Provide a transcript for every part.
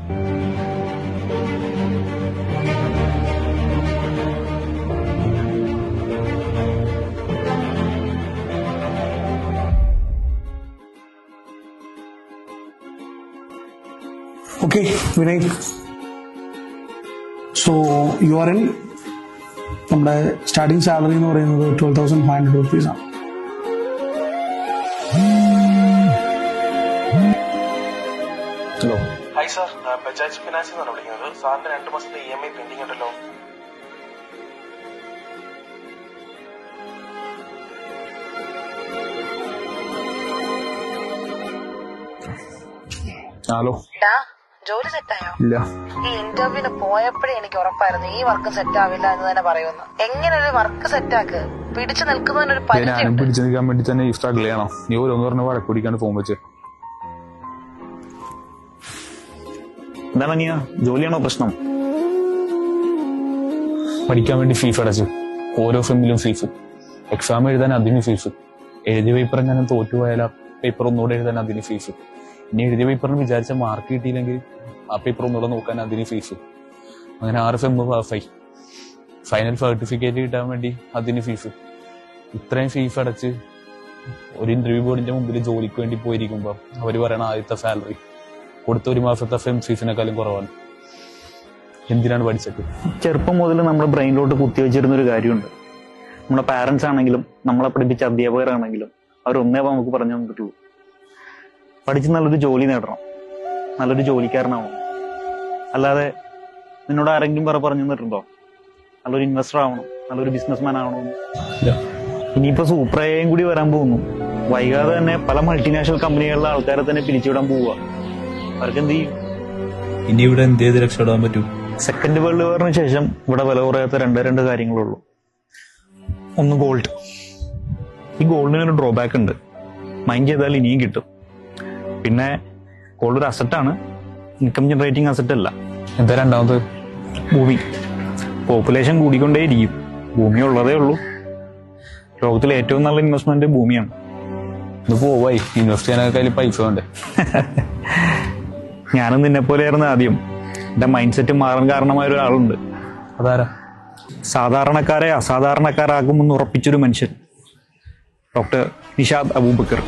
Okay, Vinay. So you are in. നമ്മുടെ starting salary എന്ന് പറയുന്നത് 12,500 rupees-ആണ്. ഹലോ. ഹായ് സാർ, ബജാജ് ഫിനാൻസിൽ നിന്നാണ് വിളിക്കുന്നത്. സാറിന്റെ 2 മാസത്തെ EMI പെൻഡിങ് ഉണ്ടല്ലോ. ഹലോ. ജോലി സെറ്റായോ? ഇല്ല. ഈ ഇന്റർവ്യൂവിന് പോയപ്പോഴേ എനിക്ക് ഉറപ്പായിരുന്നു ഈ വർക്ക് സെറ്റ് ആവില്ല എന്ന് തന്നെ പറയുന്നു. എങ്ങനെ ഒരു വർക്ക് സെറ്റാക്ക്? പിടിച്ചു നിൽക്കുന്നതിനൊരു ഞാനും പിടിച്ചു നിൽക്കാൻ വേണ്ടി തന്നെ ഈ സ്ട്രഗിൾ ചെയ്യണം. നീ ഓരോന്ന് പറഞ്ഞ വഴക്കുടിക്കാണ്ട് ഫോൺ വെച്ച്. എന്താണ് നീ ജോലിയാണോ പ്രശ്നം? പഠിക്കാൻ വേണ്ടി ഫീസ് അടച്ചു. ഓരോ ഫെമ്മിലും ഫീസ്. എക്സാം എഴുതാൻ അതിന് ഫീസ്. എഴുതിയ പേപ്പർ എങ്ങനെ തോറ്റുപോയാൽ ആ പേപ്പർ ഒന്നുകൂടെ എഴുതാൻ അതിന് ഫീസ്. ഇനി എഴുതിയ പേപ്പറിന് വിചാരിച്ച മാർക്ക് കിട്ടിയില്ലെങ്കിൽ ആ പേപ്പർ ഒന്നുകൂടെ നോക്കാൻ അതിന് ഫീസ്. അങ്ങനെ 6 ഫെമ്മ് പാസ്സായി. ഫൈനൽ സർട്ടിഫിക്കറ്റ് കിട്ടാൻ വേണ്ടി അതിന് ഫീസ്. ഇത്രയും ഫീസ് അടച്ച് ഒരു ഇന്റർവ്യൂ ബോർഡിന്റെ മുമ്പിൽ ജോലിക്ക് വേണ്ടി പോയിരിക്കുമ്പോൾ അവർ പറയണ ആദ്യത്തെ സാലറി കൊടുത്ത 1 മാസത്തെ ഫെം ഫീസിനെക്കാളും കുറവാണ്. എന്തിനാണ് പഠിച്ചത്? ചെറുപ്പം മുതൽ നമ്മുടെ ബ്രെയിനിലോട്ട് കുത്തിവെച്ചിരുന്ന ഒരു കാര്യമുണ്ട്. നമ്മുടെ പാരന്റ്സ് ആണെങ്കിലും നമ്മളെ പഠിപ്പിച്ച അധ്യാപകരാണെങ്കിലും അവരൊന്നേ നമുക്ക് പറഞ്ഞു തരാൻ പറ്റുള്ളൂ. പഠിച്ച് നല്ലൊരു ജോലി നേടണം, നല്ലൊരു ജോലിക്കാരനാവണം. അല്ലാതെ നിന്നോട് ആരെങ്കിലും പറഞ്ഞു തന്നിട്ടുണ്ടോ നല്ലൊരു ഇൻവെസ്റ്റർ ആവണം, നല്ലൊരു ബിസിനസ്മാൻ ആവണമെന്ന്? ഇനിയിപ്പോ സൂപ്രയും കൂടി വരാൻ പോകുന്നു. വൈകാതെ തന്നെ പല മൾട്ടിനാഷണൽ കമ്പനികളിലെ ആൾക്കാരെ തന്നെ പിരിച്ചുവിടാൻ പോവുക. അവർക്ക് എന്ത് ചെയ്യും? ഇനി ഇവിടെ എന്ത് ചെയ്ത് രക്ഷപ്പെടാൻ പറ്റും? സെക്കൻഡ് വേൾഡ് വാറിന് ശേഷം ഇവിടെ വില കുറയാത്ത രണ്ട് കാര്യങ്ങളുള്ളൂ. ഒന്ന് ഗോൾഡ്. ഈ ഗോൾഡിനൊരു ഡ്രോബാക്ക് ഉണ്ട്. മൈൻഡ് ചെയ്താൽ ഇനിയും കിട്ടും. പിന്നെ ഗോൾഡ് ഒരു അസറ്റാണ്, ഇൻകം ജനറേറ്റിംഗ് അസറ്റ് അല്ല. എന്താ രണ്ടാമത്? ഭൂമി. പോപ്പുലേഷൻ കൂടിക്കൊണ്ടേയിരിക്കും. ഭൂമി ഉള്ളതേ ഉള്ളൂ. ലോകത്തിലെ ഏറ്റവും നല്ല ഇൻവെസ്റ്റ്മെന്റ് ഭൂമിയാണ്. ഇത് പോവായി ഇൻവെസ്റ്റ് ചെയ്യാനൊക്കെ പൈസ വേണ്ടേ? ഞാനും നിന്നെ പോലെയായിരുന്നു ആദ്യം. എന്റെ മൈൻഡ് സെറ്റ് മാറാൻ കാരണമായ ഒരാളുണ്ട്. അതാരാ? സാധാരണക്കാരെ അസാധാരണക്കാരാകുമെന്ന് ഉറപ്പിച്ചൊരു മനുഷ്യൻ, ഡോക്ടർ നിഷാദ് അബൂബക്കർ.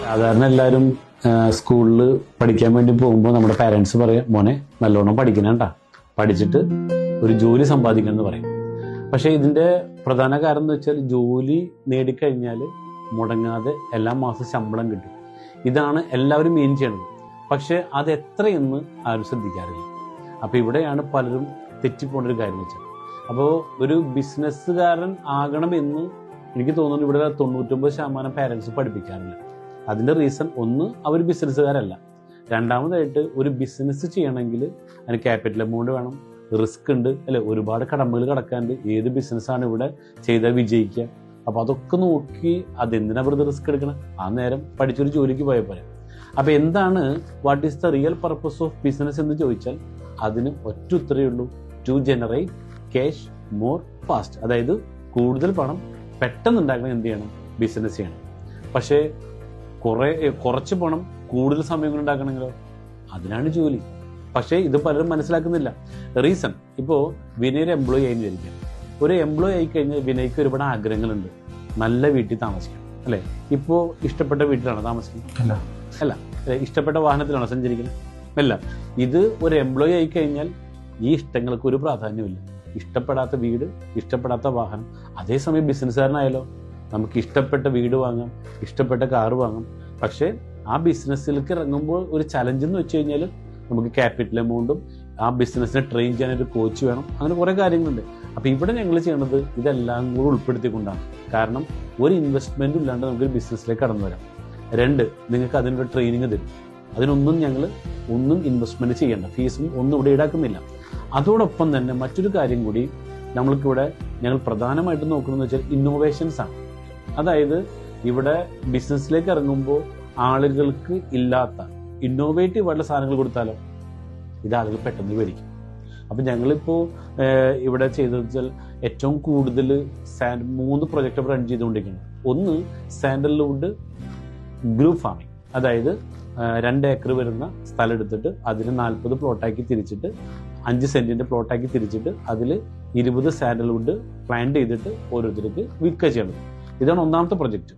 സാധാരണ എല്ലാവരും സ്കൂളിൽ പഠിക്കാൻ വേണ്ടി പോകുമ്പോൾ നമ്മുടെ പാരൻസ് പറയും, മോനെ നല്ലോണം പഠിക്കണേണ്ട, പഠിച്ചിട്ട് ഒരു ജോലി സമ്പാദിക്കണം എന്ന് പറയും. പക്ഷേ ഇതിൻ്റെ പ്രധാന കാരണം എന്ന് വെച്ചാൽ ജോലി നേടിക്കഴിഞ്ഞാൽ മുടങ്ങാതെ എല്ലാ മാസം ശമ്പളം കിട്ടും. ഇതാണ് എല്ലാവരും മെയിൻ ചെയ്യണത്. പക്ഷേ അത് എത്രയെന്ന് ആരും ശ്രദ്ധിക്കാറില്ല. അപ്പോൾ ഇവിടെയാണ് പലരും തെറ്റിപ്പോണ്ടൊരു കാര്യം വെച്ചാൽ, അപ്പോൾ ഒരു ബിസിനസ്സുകാരൻ ആകണമെന്ന് എനിക്ക് തോന്നുന്നു ഇവിടെ 99% പാരൻസ് പഠിപ്പിക്കാറില്ല. അതിൻ്റെ റീസൺ ഒന്ന്, അവർ ബിസിനസ്സുകാരല്ല. രണ്ടാമതായിട്ട് ഒരു ബിസിനസ് ചെയ്യണമെങ്കിൽ അതിന് ക്യാപിറ്റൽ എമൗണ്ട് വേണം, റിസ്ക് ഉണ്ട് അല്ലെ, ഒരുപാട് കടമകൾ കടക്കാണ്ട്. ഏത് ബിസിനസ്സാണ് ഇവിടെ ചെയ്താൽ വിജയിക്കുക? അപ്പോൾ അതൊക്കെ നോക്കി അതെന്തിനാ വെറുതെ റിസ്ക് എടുക്കണം? ആ നേരം പഠിച്ചൊരു ജോലിക്ക് പോയ പോലെ. അപ്പോൾ എന്താണ് what is the real purpose of business എന്ന് ചോദിച്ചാൽ അതിന് ഒറ്റ ഉത്തരവേ ഉള്ളൂ, to generate cash more fast. അതായത് കൂടുതൽ പണം പെട്ടെന്ന് ഉണ്ടാക്കണം. എന്ത് ചെയ്യണം? ബിസിനസ് ചെയ്യണം. പക്ഷേ കുറച്ച് പണം കൂടുതൽ സമയം കൊണ്ട് ഉണ്ടാക്കണമെങ്കിലോ, അതിനാണ് ജോലി. പക്ഷേ ഇത് പലരും മനസ്സിലാക്കുന്നില്ല. റീസൺ, ഇപ്പോൾ വിനയ് ഒരു എംപ്ലോയി ആയി വിചാരിക്കാം. ഒരു എംപ്ലോയി ആയി കഴിഞ്ഞാൽ വിനയ്ക്ക് ഒരുപാട് ആഗ്രഹങ്ങളുണ്ട്. നല്ല വീട്ടിൽ താമസിക്കണം അല്ലേ? ഇപ്പോൾ ഇഷ്ടപ്പെട്ട വീട്ടിലാണോ താമസിക്കുന്നത്? അല്ല. ഇഷ്ടപ്പെട്ട വാഹനത്തിലാണോ സഞ്ചരിക്കുന്നത്? അല്ല. ഇത് ഒരു എംപ്ലോയി ആയി കഴിഞ്ഞാൽ ഈ ഇഷ്ടങ്ങൾക്ക് ഒരു പ്രാധാന്യമില്ല. ഇഷ്ടപ്പെടാത്ത വീട്, ഇഷ്ടപ്പെടാത്ത വാഹനം. അതേസമയം ബിസിനസ്സുകാരനായാലോ, നമുക്ക് ഇഷ്ടപ്പെട്ട വീട് വാങ്ങാം, ഇഷ്ടപ്പെട്ട കാറ് വാങ്ങാം. പക്ഷേ ആ ബിസിനസ്സിലേക്ക് ഇറങ്ങുമ്പോൾ ഒരു ചലഞ്ച് എന്ന് വെച്ച് കഴിഞ്ഞാൽ നമുക്ക് ക്യാപിറ്റൽ എമൗണ്ടും ആ ബിസിനസ്സിനെ ട്രെയിൻ ചെയ്യാനൊരു കോച്ച് വേണം. അങ്ങനെ കുറേ കാര്യങ്ങളുണ്ട്. അപ്പോൾ ഇവിടെ ഞങ്ങൾ ചെയ്യണത് ഇതെല്ലാം കൂടെ ഉൾപ്പെടുത്തിക്കൊണ്ടാണ്. കാരണം ഒരു ഇൻവെസ്റ്റ്മെൻറ്റും ഇല്ലാണ്ട് നമുക്കൊരു ബിസിനസ്സിലേക്ക് കടന്നു വരാം. 2, നിങ്ങൾക്ക് അതിനൊരു ട്രെയിനിങ് തരും. അതിനൊന്നും ഞങ്ങൾ ഇൻവെസ്റ്റ്മെൻറ്റ് ചെയ്യേണ്ട, ഫീസും ഒന്നും ഇവിടെ ഈടാക്കുന്നില്ല. അതോടൊപ്പം തന്നെ മറ്റൊരു കാര്യം കൂടി നമ്മൾക്കിവിടെ ഞങ്ങൾ പ്രധാനമായിട്ടും നോക്കണമെന്ന് വെച്ചാൽ ഇന്നോവേഷൻസ് ആണ്. അതായത് ഇവിടെ ബിസിനസ്സിലേക്ക് ഇറങ്ങുമ്പോൾ ആളുകൾക്ക് ഇല്ലാത്ത ഇന്നോവേറ്റീവ് ആയിട്ടുള്ള സാധനങ്ങൾ കൊടുത്താലോ ഇത് ആളുകൾ പെട്ടെന്ന് മേടിക്കും. അപ്പം ഞങ്ങളിപ്പോൾ ഇവിടെ ചെയ്തതെന്ന് വെച്ചാൽ ഏറ്റവും കൂടുതൽ 3 പ്രൊജക്റ്റ് റൺ ചെയ്തുകൊണ്ടിരിക്കുന്നത്. ഒന്ന് സാൻഡൽവുഡ് ഗ്രൂപ്പ് ഫാമിംഗ്, അതായത് 2 ഏക്കർ വരുന്ന സ്ഥലം എടുത്തിട്ട് അതിന് 40 പ്ലോട്ടാക്കി തിരിച്ചിട്ട് 5 സെന്റിന്റെ പ്ലോട്ടാക്കി തിരിച്ചിട്ട് അതിൽ 20 സാൻഡൽവുഡ് പ്ലാന്റ് ചെയ്തിട്ട് ഓരോരുത്തർക്ക് വിൽക്കുക ചെയ്യണം. ഇതാണ് ഒന്നാമത്തെ പ്രൊജക്ട്.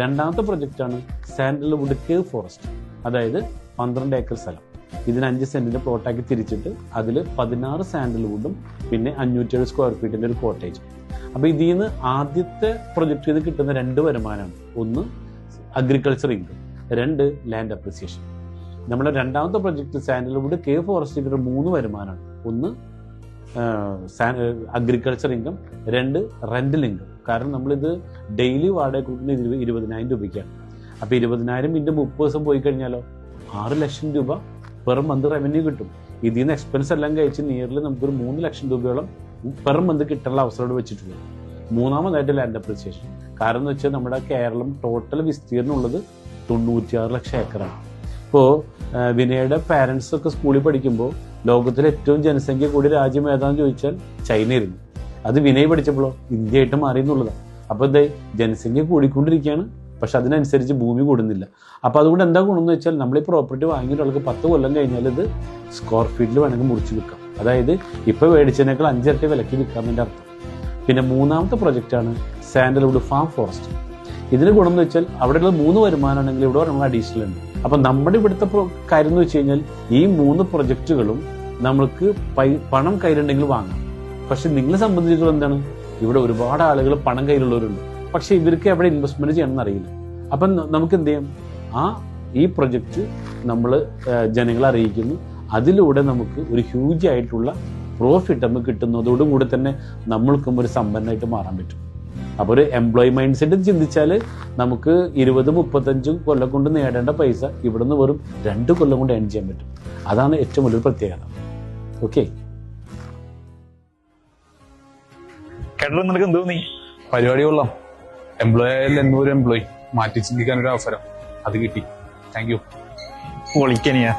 രണ്ടാമത്തെ പ്രൊജക്റ്റാണ് സാൻഡൽവുഡ് കേവ് ഫോറസ്റ്റ്. അതായത് 12 ഏക്കർ സ്ഥലം ഇതിന് 5 സെന്റിന്റെ പ്ലോട്ടാക്കി തിരിച്ചിട്ട് അതിൽ 16 സാൻഡൽവുഡും പിന്നെ 507 സ്ക്വയർ ഫീറ്റിന്റെ ഒരു കോട്ടേജ്. അപ്പൊ ഇതിൽ നിന്ന് ആദ്യത്തെ പ്രൊജക്ട് ചെയ്ത് കിട്ടുന്ന 2 വരുമാനമാണ്. ഒന്ന് അഗ്രികൾച്ചർ ഇൻകം, 2 ലാൻഡ് അപ്രിസിയേഷൻ. നമ്മുടെ രണ്ടാമത്തെ പ്രൊജക്ട് സാൻഡൽവുഡ് കേവ് ഫോറസ്റ്റ് കിട്ടുന്ന 3 വരുമാനമാണ്. ഒന്ന് അഗ്രികൾച്ചർ ഇൻകം, 2 റെന്റൽ ഇൻകം. കാരണം നമ്മളിത് ഡെയിലി വാടക കൊടുക്കുന്നത് 20,000 രൂപയ്ക്കാണ്. അപ്പൊ 20,000 ഇൻറ്റു 30 ദിവസം പോയി കഴിഞ്ഞാലോ 6 ലക്ഷം രൂപ പെർ മന്ത് റവന്യൂ കിട്ടും. ഇതിൽ നിന്ന് എക്സ്പെൻസ് എല്ലാം കഴിച്ച് നിയർലി നമുക്കൊരു 3 ലക്ഷം രൂപയോളം പെർ മന്ത് കിട്ടാനുള്ള അവസരം വെച്ചിട്ടുള്ളത്. മൂന്നാമതായിട്ട് ലാൻഡ് അപ്രിസിയേഷൻ. കാരണം എന്ന് വെച്ചാൽ നമ്മുടെ കേരളം ടോട്ടൽ വിസ്തീർണം ഉള്ളത് 96 ലക്ഷം ഏക്കറാണ്. ഇപ്പോൾ വിനയുടെ പാരൻസ് ഒക്കെ സ്കൂളിൽ പഠിക്കുമ്പോൾ ലോകത്തിലെ ഏറ്റവും ജനസംഖ്യ കൂടിയ രാജ്യം ഏതാണെന്ന് ചോദിച്ചാൽ ചൈനയായിരുന്നു. അത് വിനയ് പഠിച്ചപ്പോഴോ ഇന്ത്യയായിട്ട് മാറി എന്നുള്ളതാണ്. അപ്പോൾ ഇതേ ജനസംഖ്യ കൂടിക്കൊണ്ടിരിക്കുകയാണ്, പക്ഷെ അതിനനുസരിച്ച് ഭൂമി കൂടുന്നില്ല. അപ്പോൾ അതുകൊണ്ട് എന്താ ഗുണമെന്ന് വെച്ചാൽ നമ്മൾ ഈ പ്രോപ്പർട്ടി വാങ്ങിയ ആൾക്ക് 10 കൊല്ലം കഴിഞ്ഞാൽ ഇത് സ്ക്വയർ ഫീറ്റിൽ വേണമെങ്കിൽ മുറിച്ച് വിൽക്കാം. അതായത് ഇപ്പോൾ മേടിച്ചതിനേക്കാൾ 5 ഇരട്ടി വിലയ്ക്ക് വിൽക്കാമെന്നതിൻ്റെ അർത്ഥം. പിന്നെ മൂന്നാമത്തെ പ്രൊജക്റ്റാണ് സാൻഡൽവുഡ് ഫാം ഫോറസ്റ്റ്. ഇതിന് ഗുണം എന്ന് വെച്ചാൽ അവിടെയുള്ള 3 വരുമാനമാണെങ്കിൽ ഇവിടെ നമ്മൾ അഡീഷണൽ ഉണ്ട്. അപ്പം നമ്മുടെ ഇവിടുത്തെ കാര്യം എന്ന് വെച്ച് കഴിഞ്ഞാൽ ഈ 3 പ്രൊജക്റ്റുകളും നമ്മൾക്ക് പണം കയ്യിലുണ്ടെങ്കിൽ വാങ്ങാം. പക്ഷെ നിങ്ങളെ സംബന്ധിച്ചിടത്തോളം എന്താണ്, ഇവിടെ ഒരുപാട് ആളുകൾ പണം കയ്യിലുള്ളവരുണ്ട്, പക്ഷെ ഇവർക്ക് എവിടെ ഇൻവെസ്റ്റ്മെന്റ് ചെയ്യണമെന്ന് അറിയില്ല. അപ്പം നമുക്ക് എന്ത് ചെയ്യാം, ഈ പ്രൊജക്റ്റ് നമ്മൾ ജനങ്ങളെ അറിയിക്കുന്നു. അതിലൂടെ നമുക്ക് ഒരു ഹ്യൂജ് ആയിട്ടുള്ള പ്രോഫിറ്റ് നമുക്ക് കിട്ടുന്നതോടുകൂടി തന്നെ നമ്മൾക്കും ഒരു സമ്പന്നമായിട്ട് മാറാൻ പറ്റും. അപ്പോൾ ഒരു എംപ്ലോയി മൈൻഡ് സെറ്റ് ചിന്തിച്ചാൽ നമുക്ക് 20-35 കൊല്ലം കൊണ്ട് നേടേണ്ട പൈസ ഇവിടെ നിന്ന് വെറും 2 കൊല്ലം കൊണ്ട് ഏൺ ചെയ്യാൻ പറ്റും. അതാണ് ഏറ്റവും വലിയൊരു പ്രത്യേകത. ഓക്കെ, കേട്ടോ നിനക്ക് എന്തോ നീ പരിപാടി കൊള്ളാം. എംപ്ലോയി ആയാലും എന്നൊരു എംപ്ലോയി മാറ്റി ചിന്തിക്കാൻ ഒരു അവസരം അത് കിട്ടി. Thank you. പൊളിക്കനിയാ.